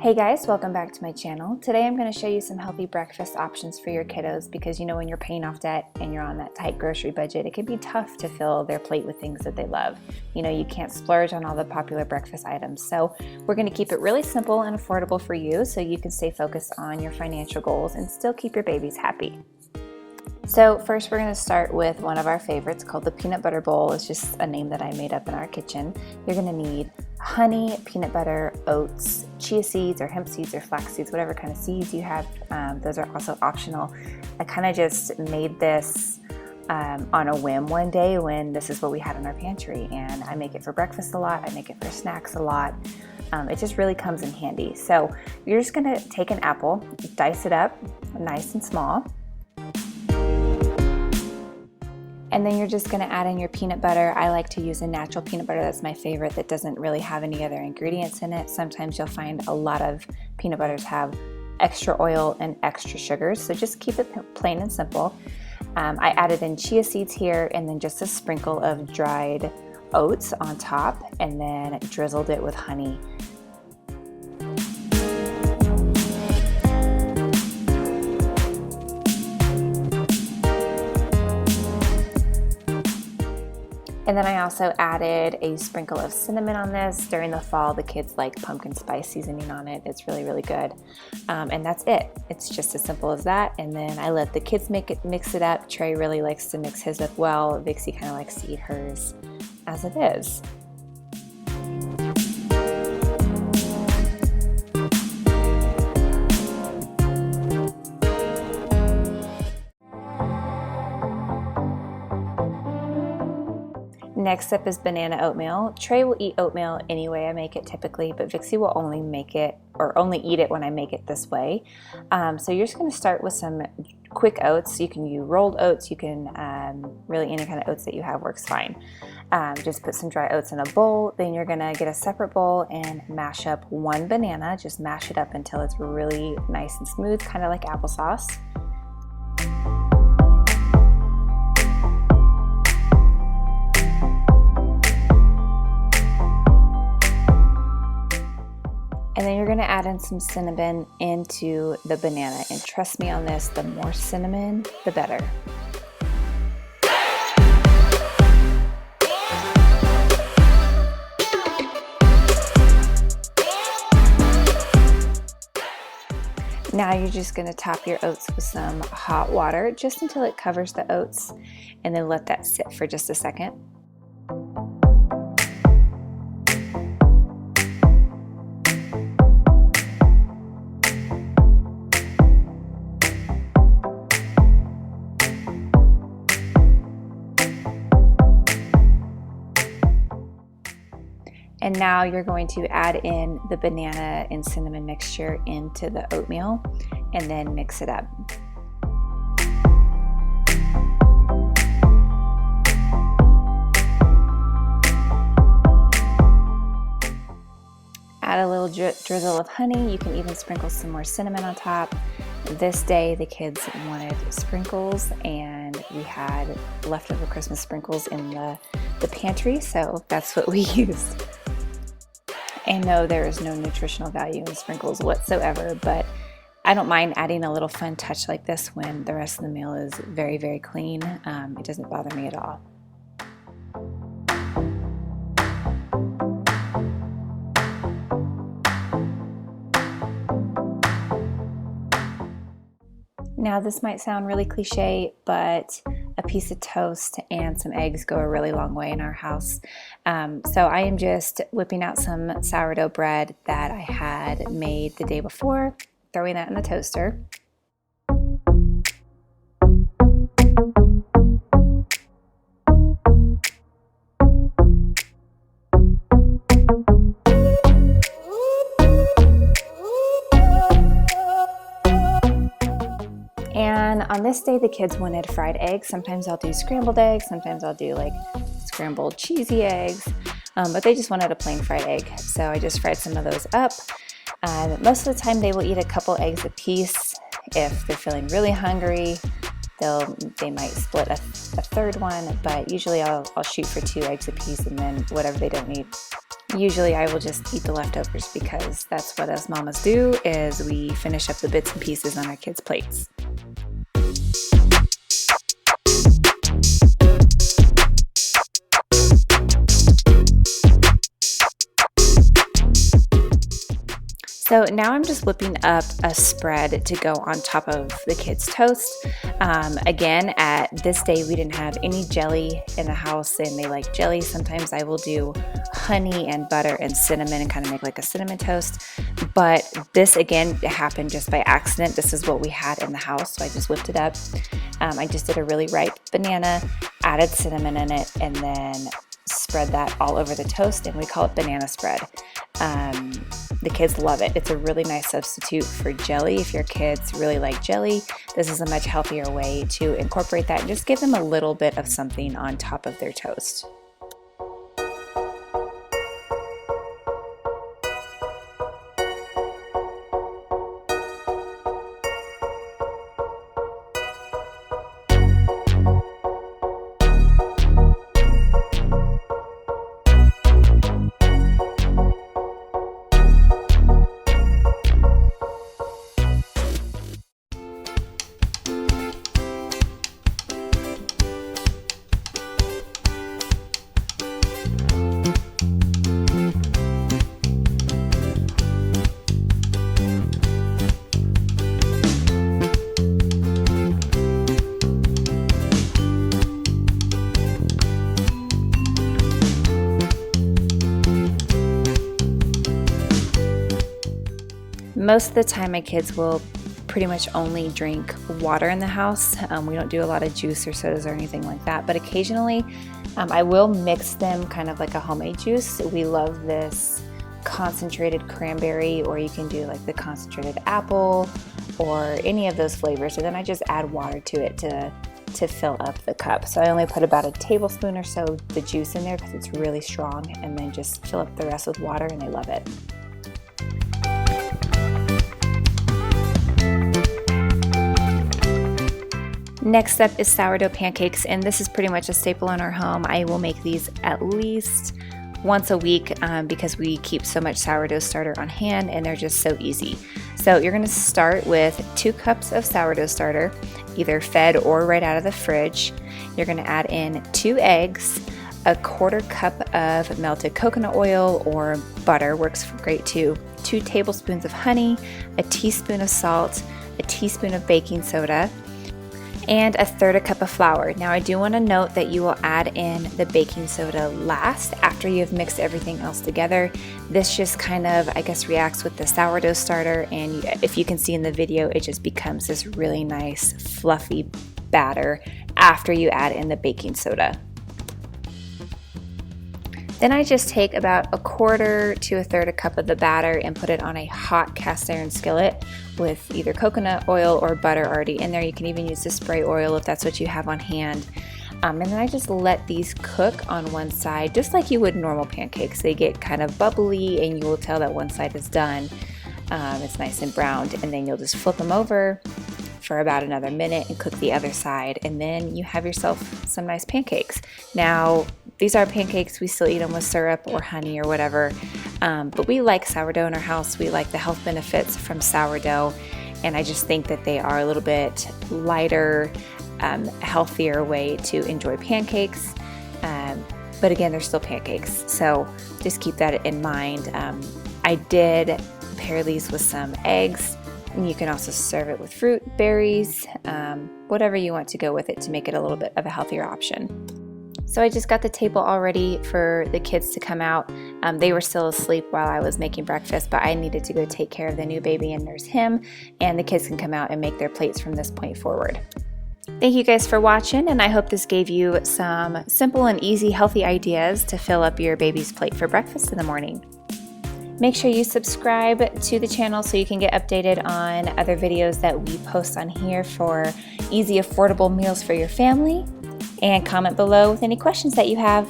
Hey guys, welcome back to my channel. Today I'm going to show you some healthy breakfast options for your kiddos because you know when you're paying off debt and you're on that tight grocery budget, it can be tough to fill their plate with things that they love. You know, you can't splurge on all the popular breakfast items. So we're going to keep it really simple and affordable for you so you can stay focused on your financial goals and still keep your babies happy. So first we're going to start with one of our favorites called the peanut butter bowl. It's just a name that I made up in our kitchen. You're going to need honey, peanut butter, oats, chia seeds or hemp seeds or flax seeds, whatever kind of seeds you have. Those are also optional. I kind of just made this on a whim one day when this is what we had in our pantry, and I make it for breakfast a lot. I make it for snacks a lot. It just really comes in handy. So you're just going to take an apple, dice it up nice and small. And then you're just going to add in your peanut butter. I like to use a natural peanut butter. That's my favorite, that doesn't really have any other ingredients in it. Sometimes you'll find a lot of peanut butters have extra oil and extra sugars, so just keep it plain and simple. I added in chia seeds here and then just a sprinkle of dried oats on top, and then drizzled it with honey. And then I also added a sprinkle of cinnamon on this. During the fall, the kids like pumpkin spice seasoning on it. It's really, really good. And that's it. It's just as simple as that. And then I let the kids mix it up. Trey really likes to mix his up well. Vixie kind of likes to eat hers as it is. Next up is banana oatmeal. Trey will eat oatmeal any way I make it typically, but Vixie will only make it or only eat it when I make it this way. So you're just going to start with some quick oats. You can use rolled oats. You can really any kind of oats that you have works fine. Just put some dry oats in a bowl. Then you're going to get a separate bowl and mash up one banana. Just mash it up until it's really nice and smooth, kind of like applesauce. And then you're going to add in some cinnamon into the banana. And trust me on this, the more cinnamon, the better. Now you're just going to top your oats with some hot water just until it covers the oats, and then let that sit for just a second. And now you're going to add in the banana and cinnamon mixture into the oatmeal and then mix it up. Add a little drizzle of honey. You can even sprinkle some more cinnamon on top. This day the kids wanted sprinkles, and we had leftover Christmas sprinkles in the pantry, so that's what we used. And no, there is no nutritional value in sprinkles whatsoever, but I don't mind adding a little fun touch like this when the rest of the meal is very, very clean. It doesn't bother me at all. Now this might sound really cliche, but a piece of toast and some eggs go a really long way in our house. So I am just whipping out some sourdough bread that I had made the day before, throwing that in the toaster. And on this day, the kids wanted fried eggs. Sometimes I'll do scrambled eggs. Sometimes I'll do like scrambled cheesy eggs. But they just wanted a plain fried egg. So I just fried some of those up. Most of the time they will eat a couple eggs a piece. If they're feeling really hungry, They might split a third one, but usually I'll shoot for 2 eggs apiece, and then whatever they don't need. Usually I will just eat the leftovers because that's what us mamas do, is we finish up the bits and pieces on our kids' plates. So now I'm just whipping up a spread to go on top of the kids' toast. Again, at this day, we didn't have any jelly in the house, and they like jelly. Sometimes I will do honey and butter and cinnamon and kind of make like a cinnamon toast. But this, again, happened just by accident. This is what we had in the house, so I just whipped it up. I just did a really ripe banana, added cinnamon in it, and then spread that all over the toast, and we call it banana spread. The kids love it. It's a really nice substitute for jelly. If your kids really like jelly, this is a much healthier way to incorporate that and just give them a little bit of something on top of their toast. Most of the time my kids will pretty much only drink water in the house. We don't do a lot of juice or sodas or anything like that, but occasionally I will mix them kind of like a homemade juice. We love this concentrated cranberry, or you can do like the concentrated apple or any of those flavors, and then I just add water to it to fill up the cup. So I only put about a tablespoon or so of the juice in there because it's really strong, and then just fill up the rest with water, and they love it. Next up is sourdough pancakes, and this is pretty much a staple in our home. I will make these at least once a week because we keep so much sourdough starter on hand, and they're just so easy. So you're gonna start with 2 cups of sourdough starter, either fed or right out of the fridge. You're gonna add in 2 eggs, a 1/4 cup of melted coconut oil or butter, works great too, 2 tablespoons of honey, a teaspoon of salt, a teaspoon of baking soda, and 1/3 cup of flour. Now I do want to note that you will add in the baking soda last, after you've mixed everything else together. This just kind of, I guess, reacts with the sourdough starter, and if you can see in the video, it just becomes this really nice fluffy batter after you add in the baking soda. Then I just take about 1/4 to 1/3 cup of the batter and put it on a hot cast iron skillet with either coconut oil or butter already in there. You can even use the spray oil if that's what you have on hand. And then I just let these cook on one side, just like you would normal pancakes. They get kind of bubbly, and you will tell that one side is done. It's nice and browned, and then you'll just flip them over for about another minute and cook the other side, and then you have yourself some nice pancakes. Now, these are pancakes. We still eat them with syrup or honey or whatever, but we like sourdough in our house. We like the health benefits from sourdough, and I just think that they are a little bit lighter, healthier way to enjoy pancakes, but again, they're still pancakes, so just keep that in mind. I did pair these with some eggs. You can also serve it with fruit, berries, whatever you want to go with it to make it a little bit of a healthier option. So I just got the table all ready for the kids to come out. They were still asleep while I was making breakfast, but I needed to go take care of the new baby and nurse him, and the kids can come out and make their plates from this point forward. Thank you guys for watching, and I hope this gave you some simple and easy healthy ideas to fill up your baby's plate for breakfast in the morning. Make sure you subscribe to the channel so you can get updated on other videos that we post on here for easy, affordable meals for your family. And comment below with any questions that you have.